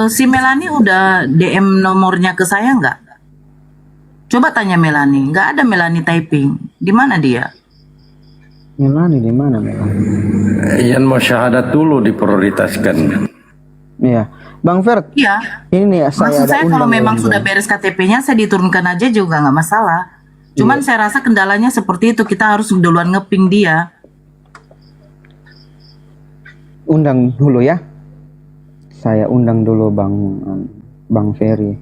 Si Melani udah DM nomornya ke saya nggak? Coba tanya Melani. Nggak ada Melani typing. Di mana dia? Melani di mana Melani? Yang mau syahadat dulu diprioritaskan. Iya, Bang Fer. Iya. Ini nih Maksud saya kalau memang sudah beres KTP-nya, saya diturunkan aja juga nggak masalah. Cuman saya rasa kendalanya seperti itu. Kita harus duluan ngeping dia. Undang dulu ya. Saya undang dulu Bang Ferry.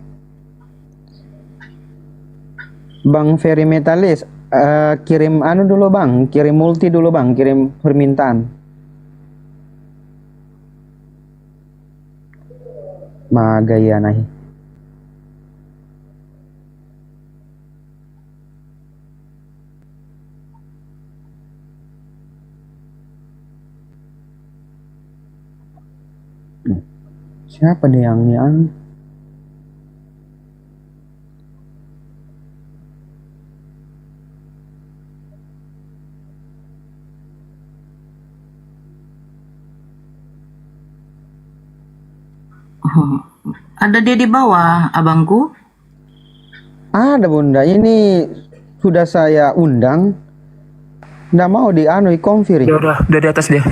Bang Ferry Metalis, kirim anu dulu Bang, kirim multi dulu Bang, kirim permintaan. Magaya nahi. Siapa nih yang nian? Ada dia di bawah, abangku. Ada Bunda, ini sudah saya undang. Nggak mau di anu konfir. Udah di atas dia.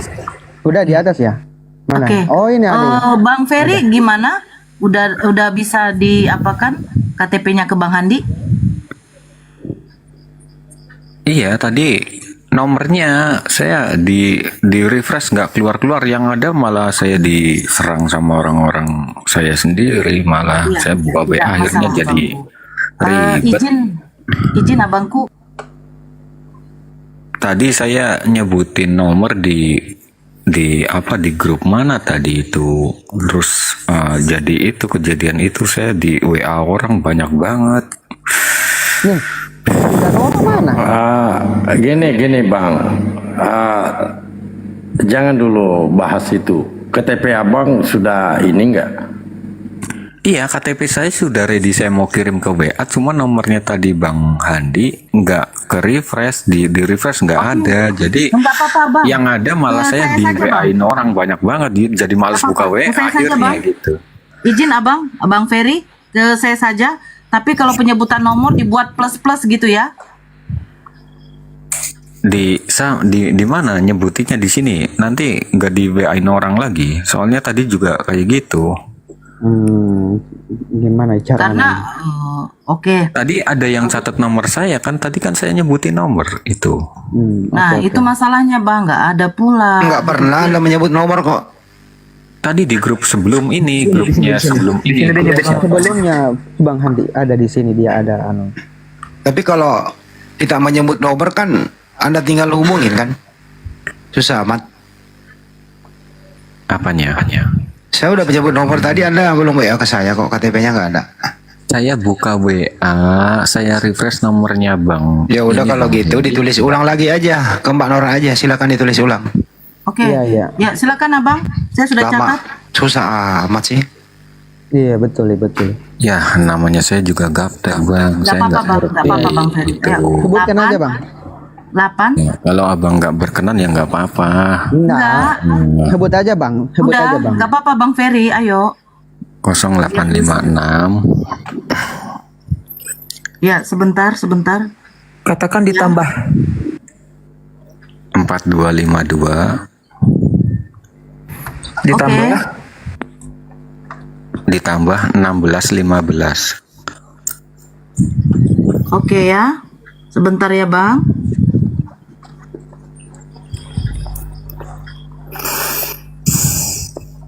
Udah di atas ya? Mana? Oke. Oh ini ada. Bang Ferry gimana? Udah bisa diapakan KTP-nya ke Bang Handi? Iya, tadi nomornya saya di refresh nggak keluar-keluar, yang ada malah saya diserang sama orang-orang saya sendiri, malah Iya, saya buka WA tidak akhirnya masalah, jadi abangku. ribet. Izin abangku. Tadi saya nyebutin nomor di grup mana tadi itu, terus jadi itu kejadian itu saya di WA orang banyak banget. Nih, udah nomor mana? Gini Bang, jangan dulu bahas itu. KTP Abang sudah ini enggak? Iya, KTP saya sudah ready, saya mau kirim ke WA, cuma nomornya tadi Bang Handi nggak ke refresh, di refresh nggak ada, jadi Enggak apa-apa, Bang. yang ada malah saya di saja, Bang. WA-in orang banyak banget, jadi males buka WA Saya saja, akhirnya Bang. gitu. Izin Abang Ferry, ke saya saja. Tapi kalau penyebutan nomor dibuat plus-plus gitu ya. Di mana nyebutinnya di sini, nanti nggak di WA-in orang lagi, soalnya tadi juga kayak gitu. Gimana caranya? Karena oke. Tadi ada yang catat nomor saya kan, tadi kan saya nyebutin nomor itu. Nah, itu masalahnya Bang, nggak ada pula. Enggak pernah Anda menyebut nomor kok. Tadi di grup sebelum ini, grupnya sebelum ini. Sebelumnya Bang Handi ada di sini, dia ada anu. Tapi kalau kita menyebut nomor kan Anda tinggal hubungin kan. Susah amat. Apanya? Saya udah menyebut nomor tadi, Anda belum WA ke saya kok, KTP-nya nggak ada. Saya buka WA, saya refresh nomornya Bang. Ya udah Ini kalau Bang gitu Handi. ditulis ulang lagi aja ke Mbak Nora aja, silakan ditulis ulang. Oke. Iya. Ya, silakan Abang. Saya sudah Lama, catat. susah amat sih. Iya betul. Ya, namanya saya juga gaptek Bang. Nggak Saya apa-apa, Bang. Nggak apa-apa, Bang Ferry. Itu. Ya, Sebutkan 8, aja Bang. 8. Ya, kalau Abang nggak berkenan ya nggak apa-apa. Enggak. Sebut aja Bang. Sebut Udah, aja Bang. nggak apa-apa Bang Ferry. Ayo. 0856 Ya, sebentar. Katakan ditambah 4252 ditambah ditambah 1615. Oke ya. Sebentar ya, Bang.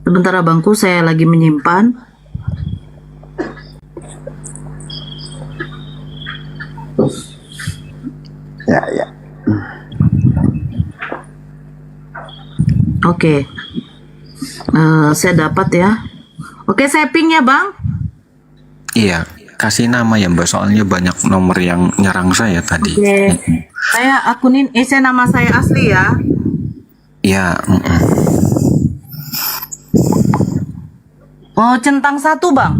Sebentar abangku, saya lagi menyimpan. Ya. Oke. Saya dapat ya. Oke, saya ping ya, Bang. Iya, kasih nama ya Mbak, soalnya banyak nomor yang nyerang saya tadi. Oke. Saya akunin, saya nama saya asli ya. Iya. Oh, centang 1, Bang.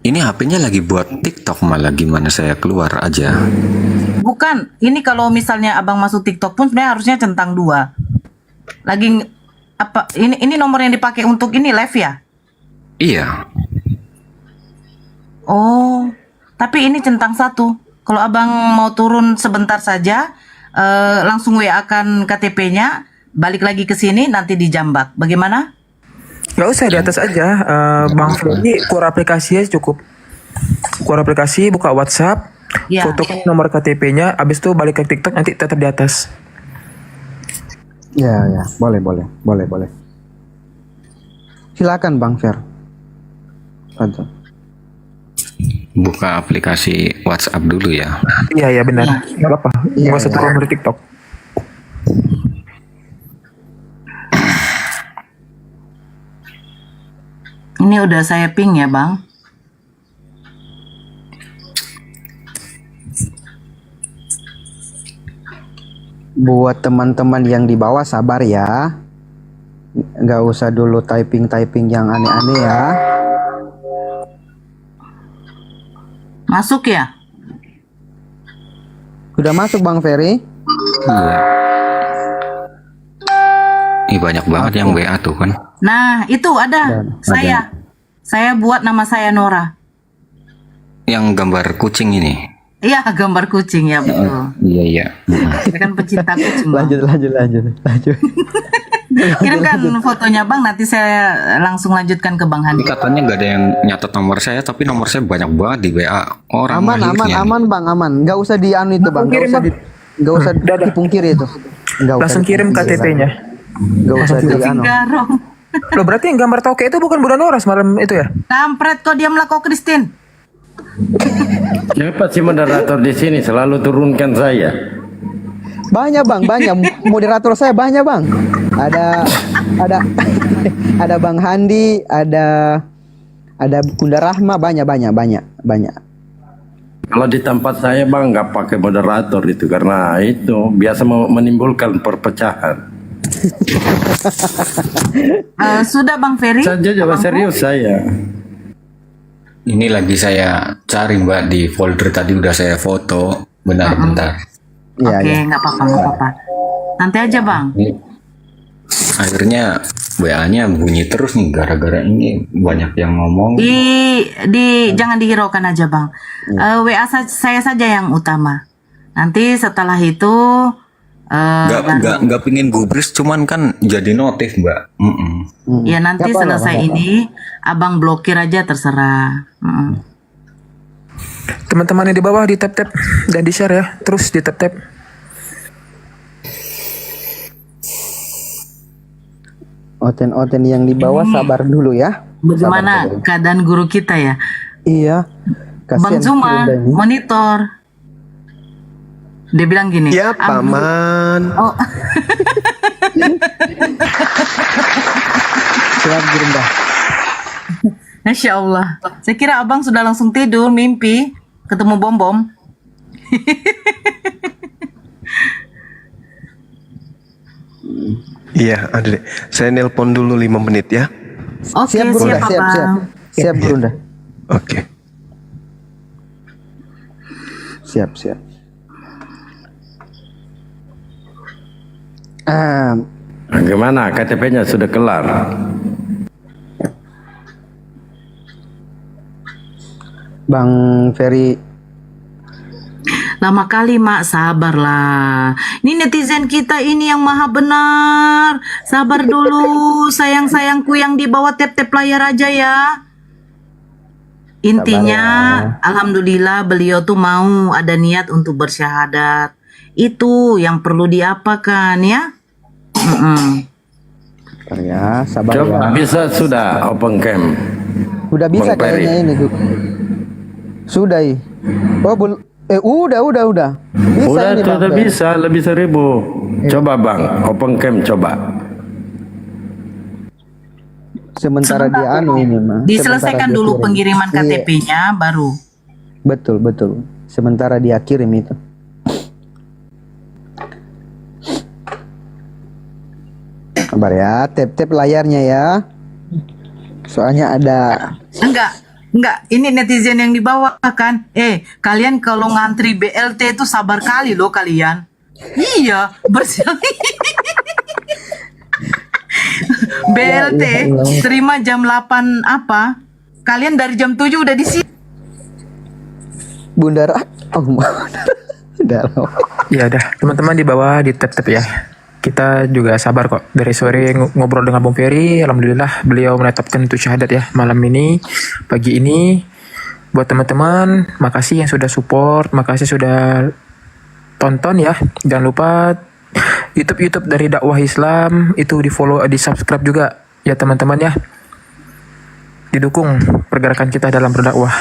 Ini HP-nya lagi buat TikTok, malah gimana saya keluar aja. Bukan, ini kalau misalnya abang masuk TikTok pun sebenarnya harusnya centang 2. Lagi apa? Ini nomor yang dipakai untuk ini live ya? Iya. Oh, tapi ini centang satu. Kalau abang mau turun sebentar saja, langsung WA akan KTP-nya, balik lagi ke sini, nanti dijambak. Bagaimana? Nggak usah di atas aja. Bang Ferry keluar aplikasi aja cukup. Keluar aplikasi, buka WhatsApp, Ya. fotokan nomor KTP-nya, abis itu balik ke TikTok nanti tetap di atas. Ya, ya, boleh. Silakan Bang Fer. Lanjut. Buka aplikasi WhatsApp dulu ya. Iya benar. Nggak apa-apa. Iya, Nggak usah iya. turun dari TikTok. Ini udah saya ping ya, Bang. Buat teman-teman yang di bawah sabar ya. Nggak usah dulu typing yang aneh-aneh ya. Masuk ya? Sudah masuk Bang Ferry? Iya. Ih, banyak banget yang WA tuh kan. Nah, itu ada. Saya buat nama saya Nora. Yang gambar kucing ini. Iya, gambar kucing ya, betul. Iya. Saya kan pecinta kucing, Bang. Lanjut. Kirimkan fotonya, Bang, nanti saya langsung lanjutkan ke Bang Ini Handi. katanya nggak ada yang nyatet nomor saya, tapi nomor saya banyak banget di WA orang. Aman Bang, aman. Nggak usah dianu itu Bang. Nggak usah dipungkiri itu. Nggak usah Langsung kirim dipungkiri, KTP-nya. Bang. Nggak usah dianu. Garong. Loh berarti yang gambar toke itu bukan Bunda Nora semalam itu ya? Kampret kok diamlah kau, Christine. Siapa sih moderator di sini selalu turunkan saya? Banyak Bang, banyak. Moderator saya banyak Bang. Ada Bang Handi, ada Bunda Rahma, banyak. Kalau di tempat saya bang nggak pakai moderator itu karena itu biasa menimbulkan perpecahan. Sudah Bang Ferry? Saya jawab serius saya. Ini lagi saya cari Mbak di folder tadi udah saya foto. Bentar. Iya, Oke, iya. nggak apa-apa. Nanti aja Bang. Ini akhirnya WA-nya bunyi terus nih gara-gara ini banyak yang ngomong. Jangan dihiraukan aja Bang. WA saya saja yang utama. Nanti setelah itu Nggak pingin gubris, cuman kan jadi notif Mbak. ya nanti Nggak apa-apa, selesai nggak ini Abang blokir aja terserah. Teman-teman yang di bawah di tap-tap dan di share ya. Terus di tap-tap. Oten yang di bawah sabar dulu ya. Bagaimana keadaan guru kita ya? Iya. Bang Kasihan Zuma, Hilda ini. monitor. Dia bilang gini. Ya, Paman. Oh, Siap Bunda. Masya Allah. Saya kira abang sudah langsung tidur, mimpi. Ketemu bom-bom. Iya, ada deh. Saya nelpon dulu 5 menit ya. Oke, Siap Bunda, siap, siap. abang. Siap Bunda. Oke. Siap. Ah, Bagaimana KTP-nya sudah kelar? Bang Ferry, Lama kali mak, sabarlah. Ini netizen kita ini yang maha benar. Sabar dulu, sayang-sayangku yang di bawah tap-tap layar aja ya. Intinya, alhamdulillah beliau tuh mau ada niat untuk bersyahadat. Itu yang perlu diapakan ya. sabar ya, sabar Coba ya. bisa sudah open cam. Udah bisa Bang Ferry. kayaknya ini tuh. Sudah. Oh, udah. Bisa Udah ini, Bang sudah Ferry. bisa lebih 1000. Coba bang open cam coba. Sementara dia anu ini mah. Diselesaikan Sementara dia dulu kirim. pengiriman Iya, KTP-nya baru. betul. Sementara dia kirim itu. Sabar ya, tap layarnya ya. Soalnya ada Enggak, ini netizen yang di bawah kan. Kalian kalau ngantri BLT itu sabar kali loh kalian. Iya, BLT terima jam 8 apa? Kalian dari jam 7 udah di sini. Bunda oh udah Ya udah, teman-teman di bawah di tap-tap ya. Kita juga sabar kok. Dari sore ngobrol dengan Bung Ferry, alhamdulillah beliau menetapkan itu syahadat ya malam ini, pagi ini. Buat teman-teman, makasih yang sudah support, makasih sudah tonton ya. Jangan lupa YouTube dari Dakwah Islam itu di follow, di subscribe juga ya teman-teman ya. Didukung pergerakan kita dalam berdakwah.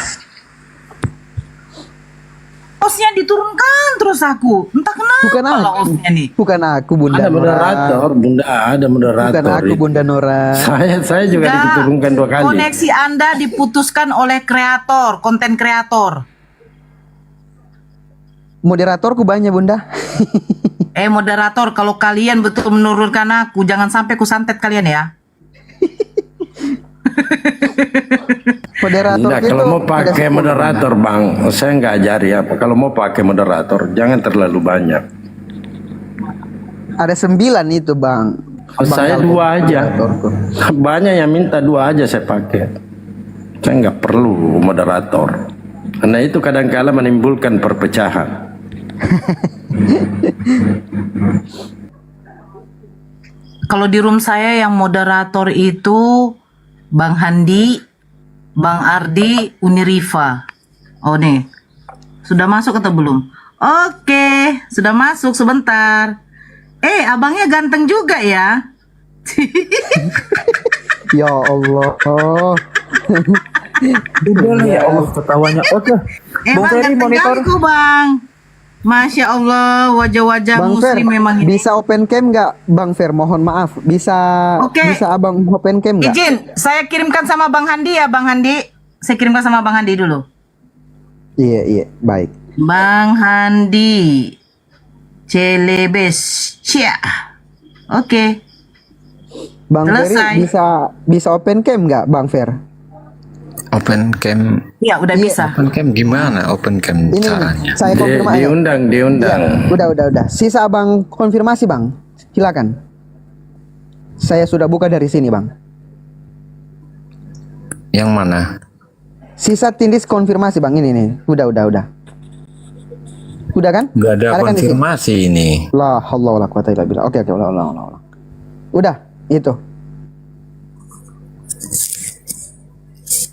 Hostnya diturunkan terus aku. Entah kenapa Bukan kalau aku. hostnya nih. Bukan aku Bunda Ada Nora. moderator, Bunda, ada moderator. Bukan aku itu. Bunda Nora. Saya juga Enggak. diturunkan 2 kali. Koneksi Anda diputuskan oleh kreator, konten kreator. Moderatorku banyak Bunda. Moderator, kalau kalian betul menurunkan aku, jangan sampai ku santet kalian ya. Moderator Enggak, itu kalau mau ada pakai 10, moderator Bang, saya nggak ajari apa. Kalau mau pakai moderator, jangan terlalu banyak. Ada 9 itu Bang. Saya Galvin, 2 aja. moderatorku. Banyak yang minta 2 aja saya pakai. Saya nggak perlu moderator. Karena itu kadang-kala menimbulkan perpecahan. Kalau di room saya yang moderator itu Bang Handi, Bang Ardi, Unirifa. Oh nih, sudah masuk atau belum? Oke, sudah masuk sebentar. Abangnya ganteng juga ya. Ya Allah. Udah ya Allah ketawanya. Oke. Bung Bang Ferry ganteng monitor. kali kok, Bang. Masya Allah, wajah-wajah Bang Fer, muslim memang ini. bisa open cam nggak Bang Fer? Mohon maaf, bisa Oke. bisa Abang open cam nggak? Izin, saya kirimkan sama Bang Handi ya, Bang Handi. Saya kirimkan sama Bang Handi dulu. Iya, baik. Bang Handi Celebes. Cia. Oke. Bang Selesai. Ferry bisa open cam nggak Bang Fer? Open cam, Ya, udah Iya. bisa. open cam gimana? Open cam Ini caranya? saya konfirmasi. Diundang. Udah. Sisa Abang konfirmasi Bang. Silakan. Saya sudah buka dari sini Bang. Yang mana? Sisa tindis konfirmasi Bang, ini nih. Udah. Udah kan? Gak ada kan di sini? konfirmasi ini. La haula wala quwata illa billah. Oke, ulang. Udah, itu.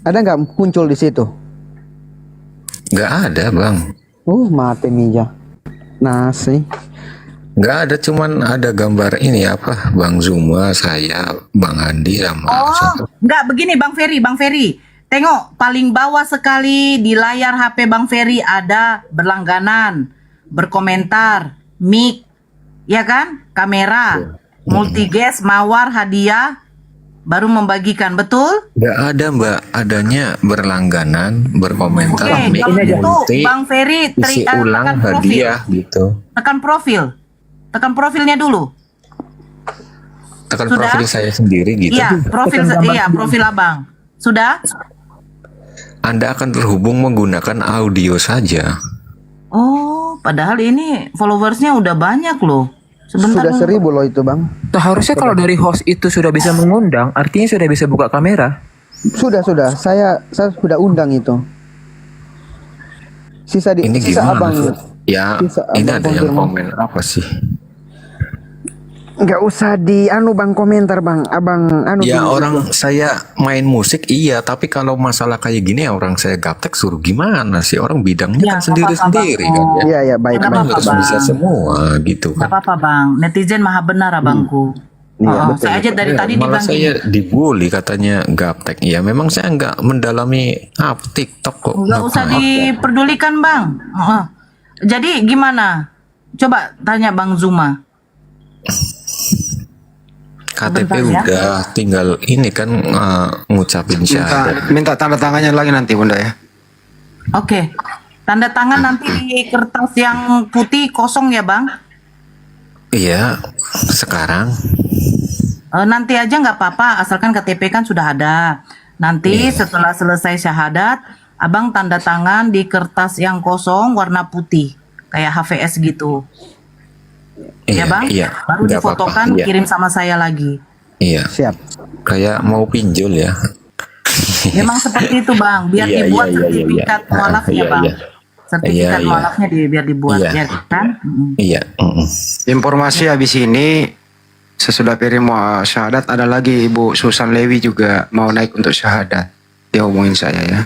Ada nggak muncul di situ? Gak ada bang. Mati Mija. Nasi. Gak ada, cuman ada gambar ini apa? Bang Zuma, saya, Bang Andi sama siapa? Enggak, begini Bang Ferry. Tengok, paling bawah sekali di layar HP Bang Ferry ada berlangganan, berkomentar, mic, ya kan? Kamera, multigas, mawar, hadiah, baru membagikan, betul? Gak ada mbak, adanya berlangganan, berkomentar, Oke, mic, kalau itu multi, Bang Ferry isi ulang, tekan profil. hadiah gitu. Tekan profilnya dulu. Tekan Sudah? profil saya sendiri gitu. Iya, profil Abang. Sudah? Anda akan terhubung menggunakan audio saja. Oh, padahal ini followersnya udah banyak loh. Sebentar Sudah dulu. 1000 loh itu Bang. Harusnya kalau dari host itu sudah bisa mengundang, artinya sudah bisa buka kamera. Sudah. Saya sudah undang itu. Sisa Ini sisa gimana? Abang. Ya, Bisa ini Abang ada yang konfirmasi. komen apa sih? Nggak usah Bang komentar Bang. Abang Ya gini. orang saya main musik iya, tapi kalau masalah kayak gini ya orang saya gaptek suruh gimana sih? Orang bidangnya Ya, kan sendiri-sendiri kan ya. Iya, baik. Nggak Kan apa-apa, harus Bang. bisa semua gitu Nggak kan. apa-apa Bang, netizen maha benar Abangku. Iya, betul, Saya aja dari Ya, tadi malah dibilang saya gini, dibully katanya gaptek. Ya memang saya nggak mendalami TikTok kok. nggak usah Ngapain. diperdulikan Bang. Jadi gimana? Coba tanya Bang Zuma. KTP Sebentar ya. udah, tinggal ini kan ngucapin syahadat. Minta tanda tangannya lagi nanti Bunda ya. Oke, tanda tangan nanti di kertas yang putih kosong ya Bang. Iya, sekarang Nanti aja nggak apa-apa, asalkan KTP kan sudah ada. Nanti setelah selesai syahadat, Abang tanda tangan di kertas yang kosong warna putih, kayak HVS gitu. Ya Bang? Iya, Baru nggak difotokan, apa-apa, iya. kirim sama saya lagi. Iya, Siap. kayak mau pinjol ya. Memang seperti itu bang, biar Iya, dibuat iya, iya, iya, sertifikat iya. mualafnya Iya, bang. iya. Sertifikat Iya, iya. mualafnya biar dibuat, Iya. ya kan? Iya. Informasi habis ini sesudah Peri mau syahadat ada lagi Ibu Susan Lewi juga mau naik untuk syahadat. Dia omongin saya ya.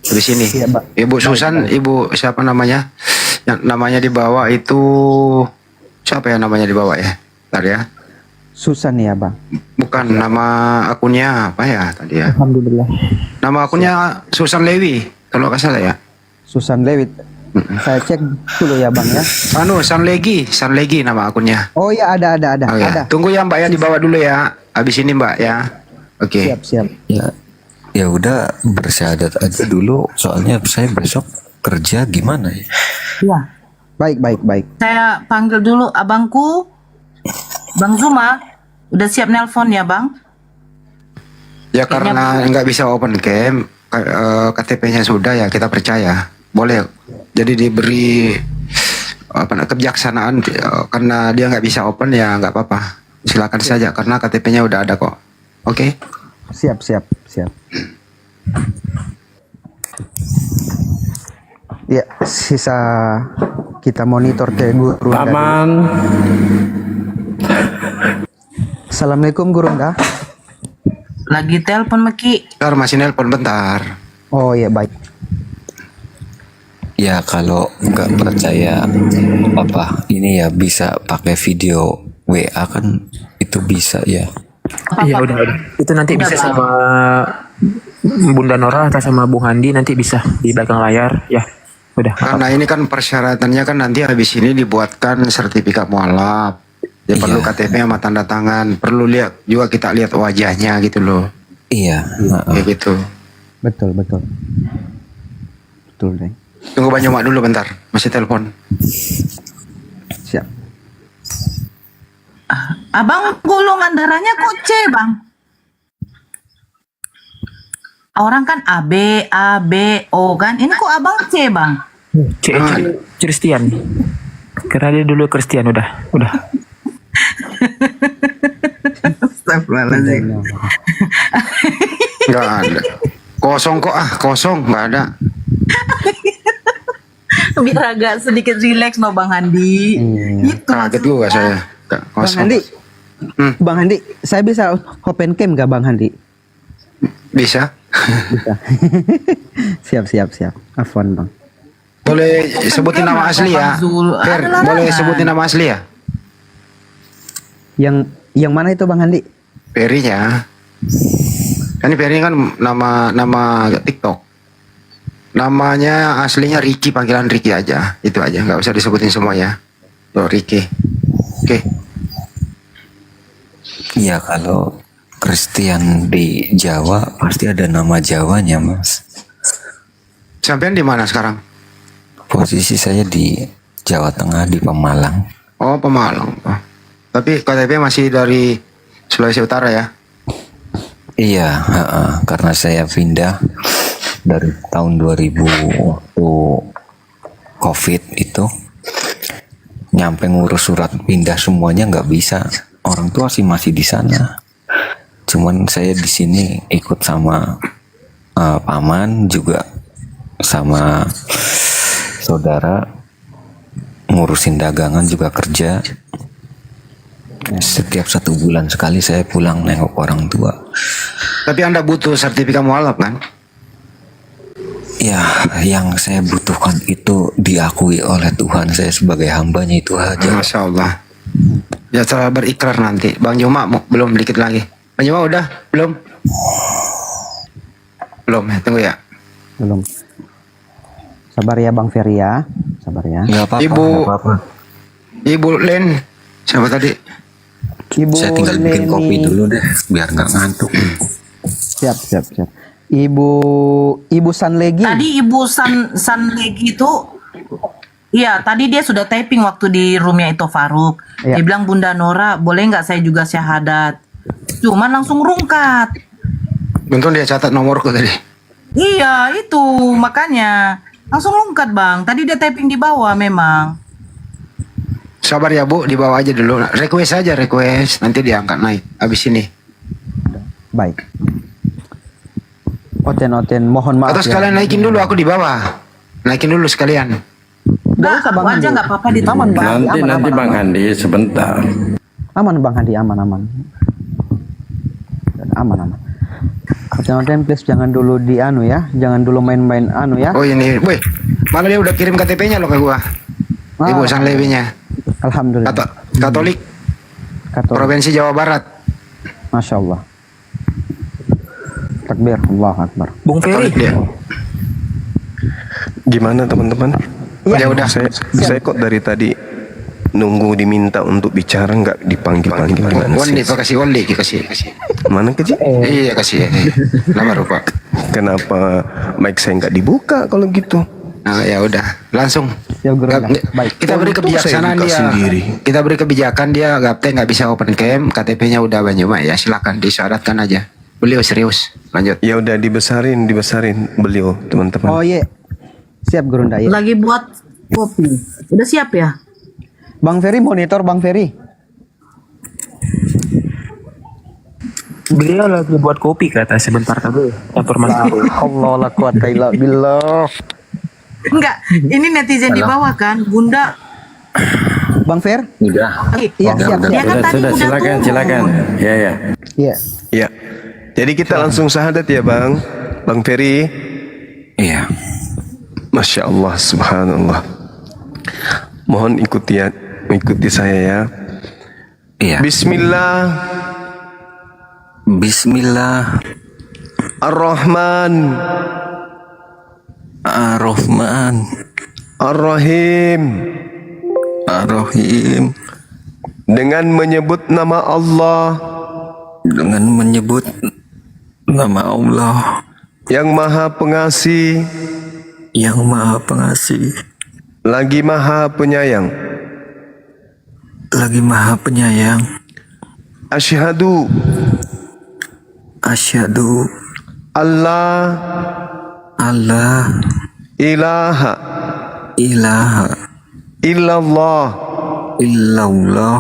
Habis ini Iya, Pak. Ibu Susan, Ibu siapa namanya? Yang namanya di bawah itu siapa ya namanya di bawah ya? Bentar ya. Susan ya bang. Bukan nama akunnya apa ya tadi ya? Alhamdulillah. Nama akunnya Susan Lewi kalau nggak salah ya. Susan Lewit. Saya cek dulu ya bang ya. Anu Sanlegi nama akunnya. Oh ya ada Oh, ya. ada. Tunggu ya Mbak ya dibawa dulu ya. Habis ini Mbak ya. Oke. Siap. Ya, ya udah bersyahadat aja dulu. Soalnya saya besok kerja gimana ya? Iya. Baik. Saya panggil dulu abangku, Bang Zuma. Udah siap nelpon ya bang? Ya karena nggak bisa open cam, KTP-nya sudah ya kita percaya. Boleh. Jadi diberi kebijaksanaan karena dia nggak bisa open ya nggak apa-apa. Silakan saja karena KTP-nya udah ada kok. Oke. Siap. Ya, sisa kita monitor ke Guru Unda. Paman, Assalamualaikum Guru Unda. Lagi telepon Meki. Bentar masih nelpon bentar. Oh ya baik. Ya kalau nggak percaya apa ini ya bisa pakai video WA kan itu bisa ya. Iya udah. Itu nanti bisa sama Bunda Nora atau sama Bung Handi nanti bisa di belakang layar ya. Udah. Karena ini kan persyaratannya kan nanti habis ini dibuatkan sertifikat mualaf. Ya perlu Iya. KTP sama tanda tangan. Perlu lihat juga kita lihat wajahnya gitu loh. Iya. Kayak gitu. Betul. Betul deh. Tunggu Banyak Mak dulu bentar. Masih telepon. Siap. Abang golongan darahnya kok C bang? Orang kan AB, O kan? Ini kok abang C bang? Christian. Karena dia dulu Christian udah. Astagfirullahaladzim. Nggak ada. Kosong kok kosong nggak ada. Biar agak sedikit rileks no Bang Handi. Itu Kaget juga saya. Bang Kosong. Handi. Bang Handi, saya bisa open cam gak Bang Handi? Bisa. Bisa. siap. Afwan Bang. Boleh sebutin nama asli ya. Fer, Adalah boleh larangan. sebutin nama asli ya. Yang mana itu Bang Handi? Perinya. Kan Peri kan nama TikTok. Namanya aslinya Ricky, panggilan Ricky aja. Itu aja, nggak usah disebutin semua ya. Tuh Ricky. Oke. Iya kalau Christian di Jawa pasti ada nama Jawanya mas. Sampean di mana sekarang? Posisi saya di Jawa Tengah di Pemalang. Oh, Pemalang. Oh. Tapi KTP masih dari Sulawesi Utara ya. Iya, karena saya pindah dari tahun 2000 waktu COVID itu, nyampe ngurus surat pindah semuanya nggak bisa. Orang tua sih masih di sana. Cuman saya di sini ikut sama paman juga sama saudara ngurusin dagangan juga kerja. Setiap 1 bulan sekali saya pulang nengok orang tua. Tapi Anda butuh sertifikat mualaf kan? Ya, yang saya butuhkan itu diakui oleh Tuhan. Saya sebagai hambanya itu aja. Masya Allah. Ya setelah berikrar nanti. Bang Juma belum dikit lagi. Bang Juma udah? Belum? Belum ya, tunggu ya. Belum. Sabar ya Bang Ferry ya. Sabar ya. Nggak apa-apa. Ibu. nggak apa-apa. Ibu Len, siapa tadi? Ibu Saya tinggal bikin Leni. kopi dulu deh, biar nggak ngantuk. Siap. Ibu Sanlegi. Tadi Ibu Sanlegi itu, iya tadi dia sudah typing waktu di roomnya itu Faruk. Iya. Dia bilang Bunda Nora, boleh nggak saya juga syahadat? Cuman langsung rungkat. Untung dia catat nomorku tadi. Iya itu makanya langsung rungkat bang. Tadi dia typing di bawah memang. Sabar ya Bu, di bawah aja dulu. Request aja, request. Nanti diangkat naik. Abis ini. Baik. Oten, mohon maaf Atau sekalian naikin dulu aku di bawah. Naikin dulu sekalian. Nggak usah, Aku Bang aja Handi. nggak apa-apa di Aman, Bang Handi, Nanti aman, nanti aman, Bang aman. Handi sebentar. Aman Bang Handi, aman. Aman. Oten, please jangan dulu di anu ya. Jangan dulu main-main anu ya. Oh ini, woi, malah dia udah kirim KTP-nya loh ke gua. Ibu Sanlewinya. Alhamdulillah. Katolik Katolik. Provinsi Jawa Barat. Masya Allah. Takbir, Allah Akbar. Bung Ferry, Katolik dia. Gimana teman-teman? Ya udah. Saya kok dari tadi nunggu diminta untuk bicara nggak dipanggil gimana Wandi, sih? kasih Wandi, kasih. Mana kecil? Iya kasih. Nama rupa. Kenapa mic saya nggak dibuka kalau gitu? Nah, ya udah, langsung. Ya, Guru. Baik. Kita beri Untung kebijaksanaan saya buka dia. sendiri. Kita beri kebijakan dia, Gapte nggak bisa open cam, KTP-nya udah Banyuma ya, silakan disyaratkan aja. Beliau serius. Lanjut. Ya udah dibesarin beliau teman-teman. Oh iya. Siap Guru Nda, ya. Lagi buat kopi. Udah siap ya? Bang Ferry monitor Bang Ferry. beliau lagi buat kopi kata sebentar tadi. Informasi. Allah la quwata illa billah. Enggak, ini netizen di bawah kan, Bunda. Bang Fer? Udah. Iya, siap. Dia kan tadi Sudah, udah silakan, turun. silakan. Ya. Iya. Ya. Jadi kita langsung syahadat ya Bang Ferry. Iya. Masya Allah, subhanallah. Mohon ikuti saya ya. Iya. Bismillah Bismillah ar-Rahman ar-Rahman ar-Rahim. ar-Rahim. Dengan menyebut nama Allah Dengan menyebut nama Allah yang Maha Pengasih yang Maha Pengasih lagi Maha Penyayang. lagi Maha Penyayang. Asyhadu Asyhadu Allah alla ilaha ilaha illallah illallah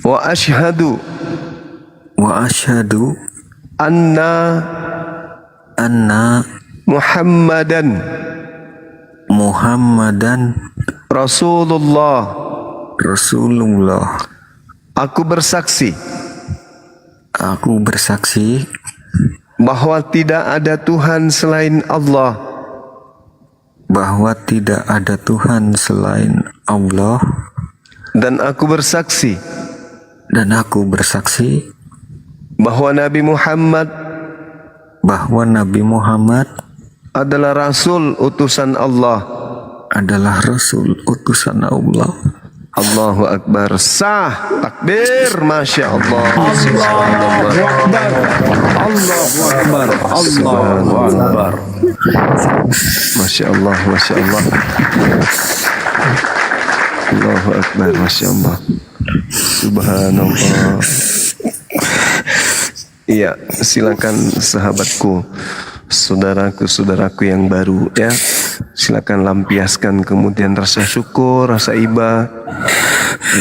wa asyhadu wa asyhadu anna anna Muhammadan Muhammadan Rasulullah. Rasulullah. Aku bersaksi Aku bersaksi bahwa tidak ada Tuhan selain Allah bahwa tidak ada Tuhan selain Allah, dan aku bersaksi dan aku bersaksi bahwa Nabi Muhammad bahwa Nabi Muhammad adalah Rasul utusan Allah. adalah Rasul utusan Allah. Allahu Akbar. Sah. Takbir. Masya Allah. Allahu Akbar. Allahu Akbar. Masya Allah. Masya Allah. Allahu Akbar. Masya Allah. Subhanallah. Iya, silakan sahabatku, saudaraku yang baru ya. Silakan lampiaskan kemudian rasa syukur, rasa iba,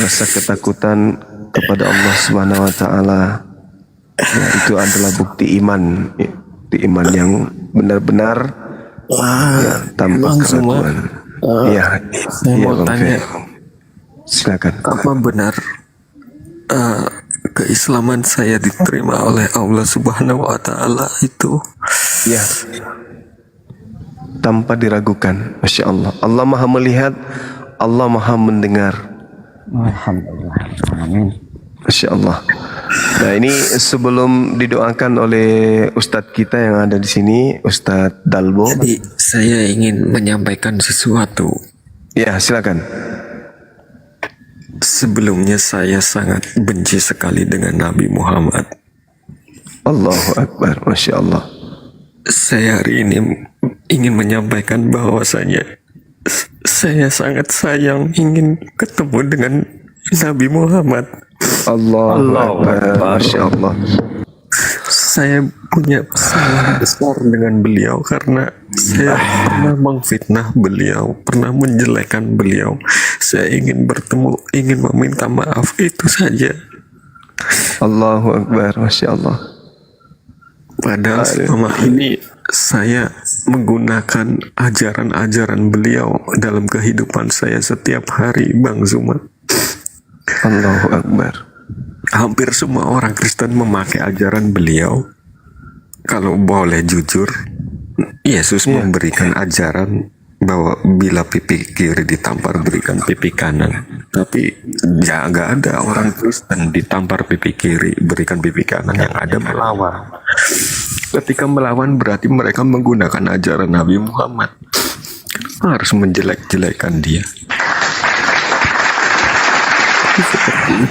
rasa ketakutan kepada Allah Subhanahu wa taala. Ya, itu adalah bukti iman, bukti iman yang benar-benar ya, tanpa keraguan. Iya, Saya iya mau Bang tanya, Fer. Silakan. apa benar keislaman saya diterima oleh Allah Subhanahu wa taala itu? Ya, tanpa diragukan. Masya Allah. Allah maha melihat, Allah maha mendengar. Alhamdulillah. Amin. Masya Allah. Nah ini sebelum didoakan oleh Ustadz kita yang ada di sini, Ustadz Dalbo. Jadi saya ingin menyampaikan sesuatu. Ya silakan. Sebelumnya saya sangat benci sekali dengan Nabi Muhammad. Allahu Akbar. Masya Allah. Saya hari ini ingin menyampaikan bahwasanya saya sangat sayang ingin ketemu dengan Nabi Muhammad. Allahu Akbar. Masya Allah. Saya punya kesalahan besar dengan beliau karena saya pernah mengfitnah beliau, pernah menjelekkan beliau. Saya ingin bertemu, ingin meminta maaf, itu saja. Allahu Akbar. Masya Allah. Padahal selama ini saya menggunakan ajaran-ajaran beliau dalam kehidupan saya setiap hari, Bang Zuma. Allahu Akbar. Hampir semua orang Kristen memakai ajaran beliau. Kalau boleh jujur, Yesus memberikan ajaran bahwa bila pipi kiri ditampar berikan pipi kanan. Tapi ya nggak ada orang Kristen ditampar pipi kiri berikan pipi kanan, yang ada melawan. Ketika melawan berarti mereka menggunakan ajaran Nabi Muhammad, harus menjelek-jelekan dia.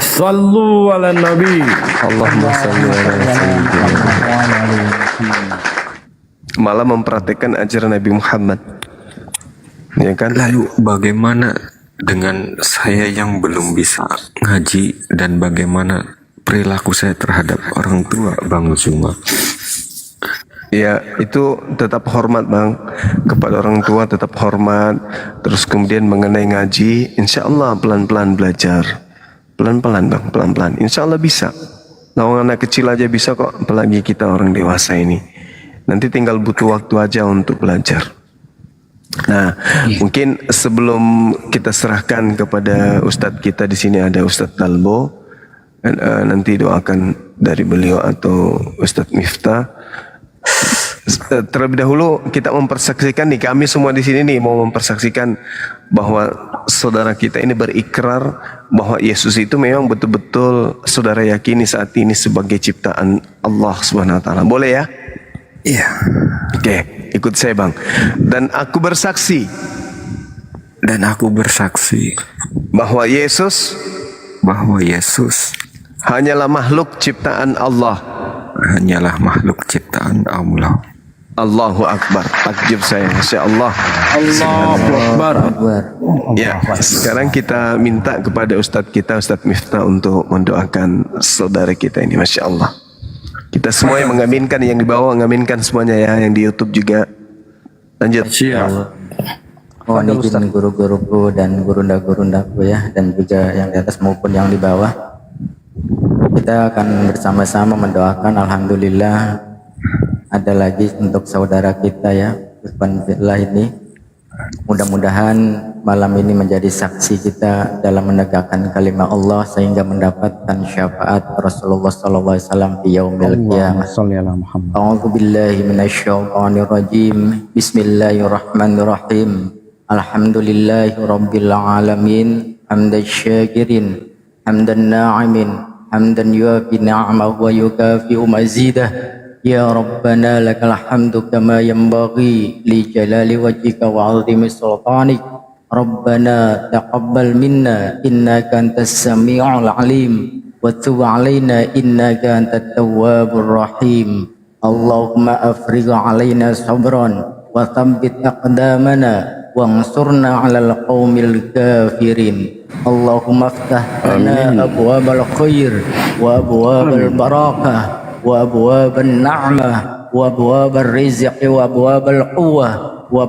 Sallu ala Nabi. Allahumma shalli ala sayyidina. Malah mempraktekkan ajaran Nabi Muhammad. Ya kan? Lalu bagaimana dengan saya yang belum bisa ngaji, dan bagaimana perilaku saya terhadap orang tua, Bang Zuma? Ya, itu tetap hormat, Bang. Kepada orang tua tetap hormat. Terus kemudian mengenai ngaji, insya Allah pelan-pelan belajar. Pelan-pelan, Bang, pelan-pelan. Insya Allah bisa. Nah, anak kecil aja bisa kok, apalagi kita orang dewasa ini. Nanti tinggal butuh waktu aja untuk belajar. Nah, mungkin sebelum kita serahkan kepada Ustadz kita di sini, ada Ustadz Talbo, nanti doakan dari beliau atau Ustadz Miftah. Terlebih dahulu kita mempersaksikan nih, kami semua di sini nih mau mempersaksikan bahwa saudara kita ini berikrar bahwa Yesus itu memang betul-betul saudara yakini saat ini sebagai ciptaan Allah Subhanahu wa taala. Boleh ya? Iya. Oke, ikut saya, Bang. Dan aku bersaksi bahwa Yesus hanyalah makhluk ciptaan Allah. Allahu Akbar. Takjub saya, Masya Allah. Allahu Akbar. Ya, sekarang kita minta kepada Ustadz kita, Ustadz Miftah, untuk mendoakan saudara kita ini, Masya Allah. Kita semua yang mengaminkan, yang di bawah mengaminkan semuanya ya, yang di YouTube juga. Lanjut. Mohon izin guru-guruku dan gurunda-gurundaku ya, dan juga yang di atas maupun yang di bawah. Kita akan bersama-sama mendoakan, alhamdulillah ada lagi untuk saudara kita ya, Irfan Fillah ini. Mudah-mudahan malam ini menjadi saksi kita dalam menegakkan kalimat Allah sehingga mendapatkan syafaat Rasulullah SAW di yaumil qiyamah. A'udzu billahi minasyaitonir rajim. Bismillahirrahmanirrahim. Alhamdulillahi rabbil alamin. Hamdan syakirin, hamdan na'imin, hamdan yuafi ni'amahu wa yukafi'u mazidah. Ya Rabbana lakal hamdu kama yanbaghi li jalali wajhika wa 'azimi sultanik. Rabbana taqabbal minna innaka antas sami'ul 'alim wa tub 'alaina innaka antat tawwabur rahim. Allahumma afrigh 'alaina sabran wa thabbit aqdamana wansurna 'alal qaumil kafirin. Allahumma iftah lana abwabal khair wa abwabal barakah wa abwaban na'mah wa abwabal rizq wa abwabal quwwah wa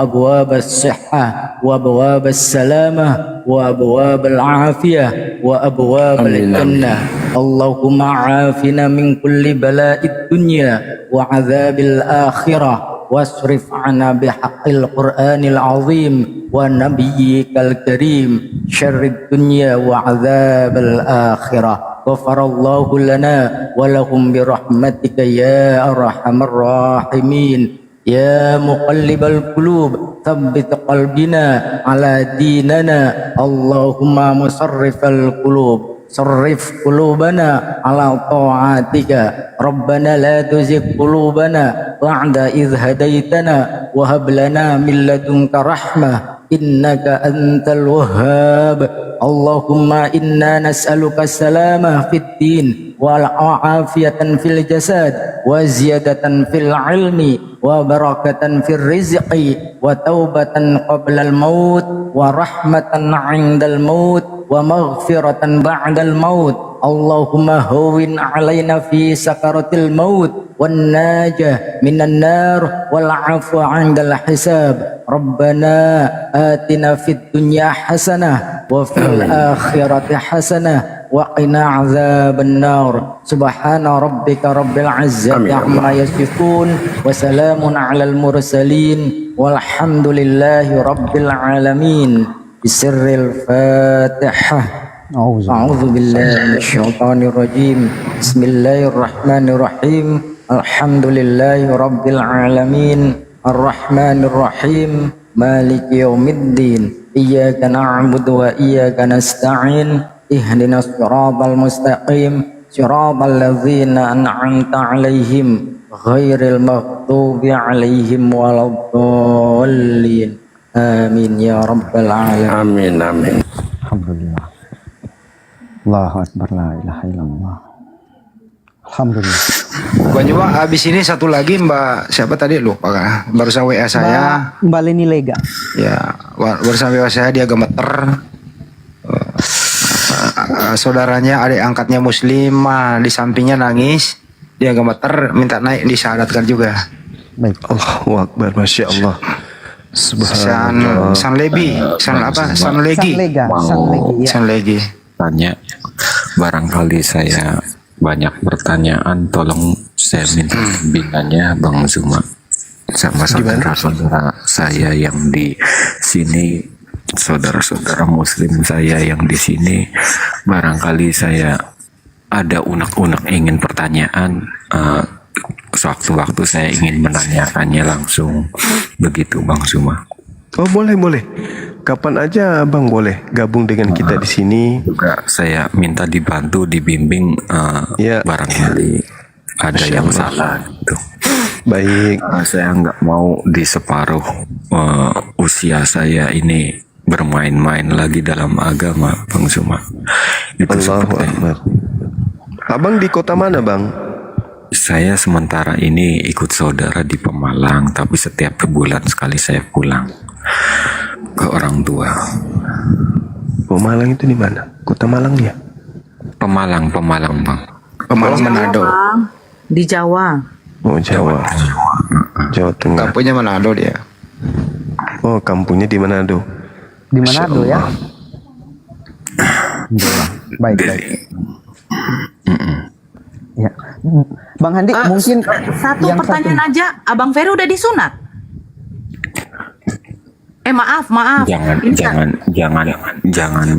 abwabas sihhah wa abwabas salamah wa abwabal afiyah wa abwabal jannah. Allahumma afina min kulli bala'id dunya wa azabil akhirah wasrif 'anna bihaqqil qur'anil 'azim wa nabiyyikal karim syarrid dunya wa azabal akhirah. Ghafarallahu lana wa lahum birahmatika ya arhamar rahimin. Ya muqallibal qulub tsabbit qalbina ala dinana. Allahumma musarrifal qulub sarrif qulubana ala ta'atika. Rabbana la tuzigh qulubana ba'da idh hadaitana wa hab lana min ladunka rahmah innaka antal wahhab. Allahumma inna nas'aluka salamah fid din wal afiyatan fil jasad wa ziyadatan fil ilmi wa barakatan fil rizqi wa taubatan qabla al maut wa rahmatan 'indal maut wa maghfiratan ba'dal maut. Allahumma hawwin 'alaina fi sakaratil maut wan najah minan nar wal 'afwa 'indal hisab. Rabbana atina fid dunya hasanah wa fil akhirati hasanah وقنا عذاب النار سبحان ربك رب العزة عما يصفون وسلام على المرسلين والحمد لله رب العالمين بسر الفاتحة أعوذ بالله من الشيطان الرجيم بسم الله الرحمن الرحيم الحمد لله رب العالمين الرحمن الرحيم مالك يوم الدين إياك نعبد وإياك نستعين اهدنا الصراط المستقيم صراط الذين أنعمت عليهم غير المغضوب عليهم ولا الضالين آمين يا رب العالمين Amin, amin. Alhamdulillah. Allahu Akbar, la ilaha illallah. Alhamdulillah. Bukan juga habis ini satu lagi Mbak siapa tadi lupa kan? Barusan WA saya. Mbak Leni Lega. Ya, barusan WA saya dia gemeter. Saudaranya adik angkatnya muslimah di sampingnya nangis. Dia gemeter minta naik disyahadatkan juga. Baik. Allahu Akbar, Masya Allah. Subhanallah. San Lebi, San apa? San Legi. San Lega, San Legi, ya. San Legi. Tanya, barangkali saya banyak pertanyaan, tolong saya minta bimbingannya Bang Zuma sama saudara-saudara saya yang di sini, saudara-saudara muslim saya yang di sini, barangkali saya ada unek-unek ingin pertanyaan, sewaktu-waktu saya ingin menanyakannya langsung, begitu Bang Zuma. Oh boleh. Kapan aja Bang boleh gabung dengan kita di sini. Juga saya minta dibantu, dibimbing, Ya. barangkali ada Masya yang Allah. salah gitu. Baik. Saya nggak mau di separuh usia saya ini bermain-main lagi dalam agama, Bang Zuma. Itu Allahu seperti Akbar. Abang di kota mana Bang? saya sementara ini ikut saudara di Pemalang, tapi setiap bulan sekali saya pulang ke orang tua. Pemalang itu di mana? Kota Malang ya? Pemalang Bang. Pemalang Manado. Bang, di Jawa. Oh Jawa. Jawa Tengah. Kampungnya Manado dia. Oh kampungnya di Manado. Di Manado ya. Baik. Ya. Bang Handi mungkin Satu yang pertanyaan aja, Abang Ferry udah disunat? Maaf. Jangan